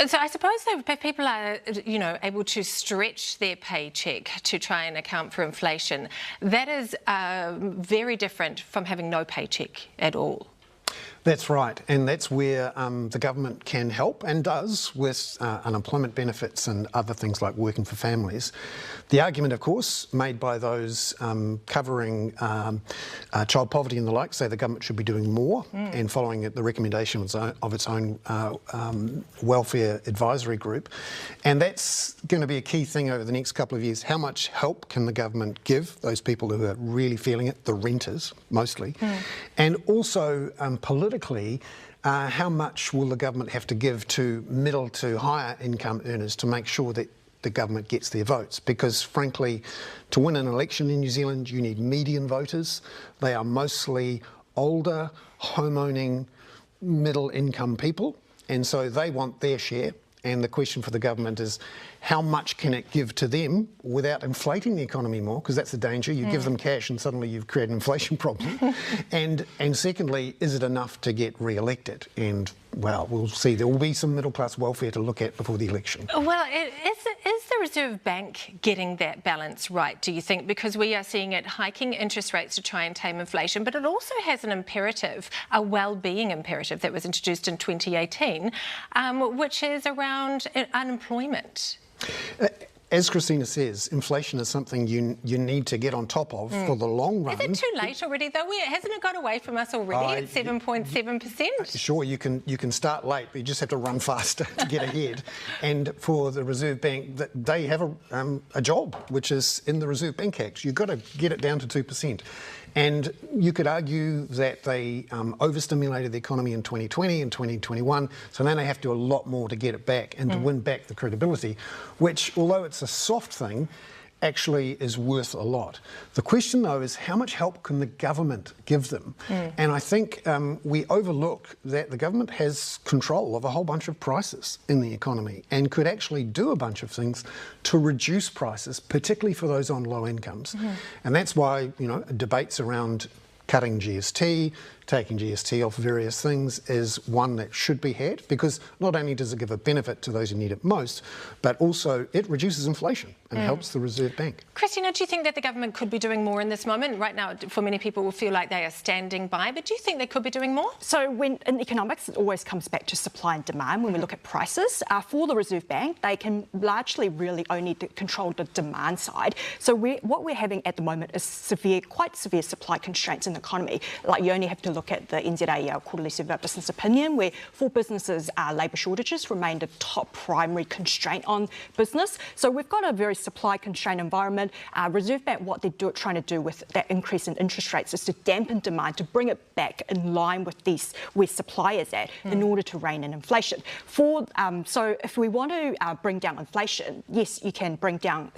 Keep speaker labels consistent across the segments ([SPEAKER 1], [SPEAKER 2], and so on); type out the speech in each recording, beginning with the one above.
[SPEAKER 1] So I suppose that people are, able to stretch their paycheck to try and account for inflation, that is very different from having no paycheck at all.
[SPEAKER 2] That's right, and that's where the government can help and does with unemployment benefits and other things like working for families. The argument, of course, made by those covering child poverty and the like, say the government should be doing more and following the recommendation of its own welfare advisory group. And that's going to be a key thing over the next couple of years. How much help can the government give those people who are really feeling it, the renters mostly, and also politically, how much will the government have to give to middle to higher income earners to make sure that the government gets their votes? Because frankly, to win an election in New Zealand, you need median voters. They are mostly older, home-owning, middle-income people, and so they want their share. And the question for the government is, how much can it give to them without inflating the economy more? Because that's the danger. You give them cash and suddenly you've created an inflation problem. and secondly, is it enough to get re-elected? And, well, we'll see. There will be some middle-class welfare to look at before the election.
[SPEAKER 1] Well, is the Reserve Bank getting that balance right, do you think? Because we are seeing it hiking interest rates to try and tame inflation, but it also has an imperative, a well-being imperative that was introduced in 2018, which is around unemployment.
[SPEAKER 2] As Christina says, inflation is something you need to get on top of for the long run.
[SPEAKER 1] Is it too late already, though? Hasn't it got away from us already at 7.7%?
[SPEAKER 2] Sure, you can start late, but you just have to run faster to get ahead. And for the Reserve Bank, they have a job, which is in the Reserve Bank Act. You've got to get it down to 2%. And you could argue that they overstimulated the economy in 2020 and 2021, so now they have to do a lot more to get it back and to win back the credibility, which, although it's a soft thing, actually is worth a lot. The question, though, is how much help can the government give them? And I think we overlook that the government has control of a whole bunch of prices in the economy and could actually do a bunch of things to reduce prices, particularly for those on low incomes. And that's why, debates around cutting GST, taking GST off various things is one that should be had, because not only does it give a benefit to those who need it most, but also it reduces inflation and helps the Reserve Bank.
[SPEAKER 1] Christina, do you think that the government could be doing more in this moment? Right now, for many people, will feel like they are standing by, but do you think they could be doing more?
[SPEAKER 3] So in economics, it always comes back to supply and demand when we look at prices. For the Reserve Bank, they can largely really only control the demand side. So what we're having at the moment is quite severe supply constraints in the economy. Like, you only have to look at the NZA quarterly survey of business opinion, where for businesses, labour shortages remain the top primary constraint on business. So we've got a very supply constrained environment. Reserve Bank, what they're trying to do with that increase in interest rates is to dampen demand, to bring it back in line with where supply is at in order to rein in inflation. So if we want to bring down inflation, yes, you can bring down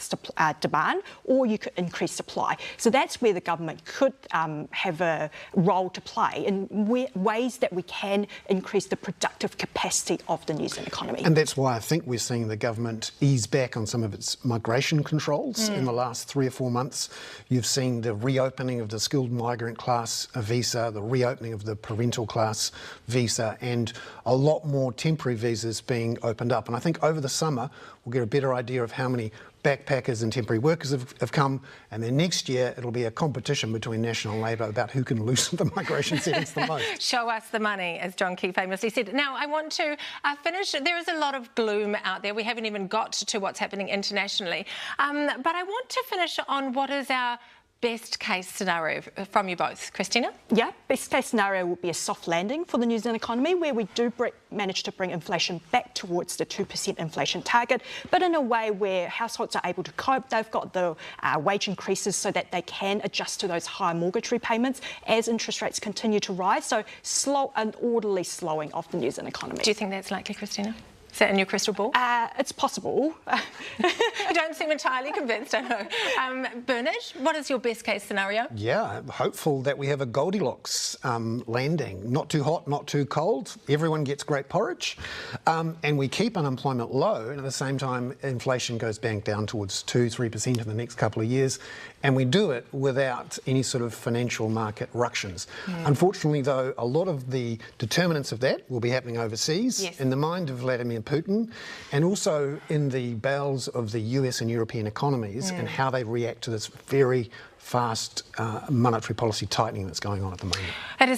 [SPEAKER 3] demand, or you could increase supply. So that's where the government could have a role to play in ways that we can increase the productive capacity of the New Zealand economy.
[SPEAKER 2] And that's why I think we're seeing the government ease back on some of its migration controls in the last 3 or 4 months. You've seen the reopening of the skilled migrant class visa, the reopening of the parental class visa, and a lot more temporary visas being opened up. And I think over the summer, we'll get a better idea of how many backpackers and temporary workers have come, and then next year it'll be a competition between National Labour about who can loosen the migration settings the most.
[SPEAKER 1] Show us the money, as John Key famously said. Now, I want to finish. There is a lot of gloom out there. We haven't even got to what's happening internationally. But I want to finish on what is our best case scenario from you both. Christina?
[SPEAKER 3] Yeah, best case scenario would be a soft landing for the New Zealand economy, where we do manage to bring inflation back towards the 2% inflation target, but in a way where households are able to cope. They've got the wage increases so that they can adjust to those higher mortgage repayments as interest rates continue to rise. So an orderly slowing of the New Zealand economy.
[SPEAKER 1] Do you think that's likely, Christina? Is that in your crystal ball?
[SPEAKER 3] It's possible.
[SPEAKER 1] You don't seem entirely convinced, I know. Bernard, what is your best case scenario?
[SPEAKER 2] Yeah, I'm hopeful that we have a Goldilocks landing. Not too hot, not too cold. Everyone gets great porridge. And we keep unemployment low, and at the same time, inflation goes back down towards 2-3% in the next couple of years. And we do it without any sort of financial market ructions. Unfortunately, though, a lot of the determinants of that will be happening overseas.
[SPEAKER 1] Yes.
[SPEAKER 2] In the mind of Vladimir Putin, and also in the bowels of the US and European economies and how they react to this very fast monetary policy tightening that's going on at the moment.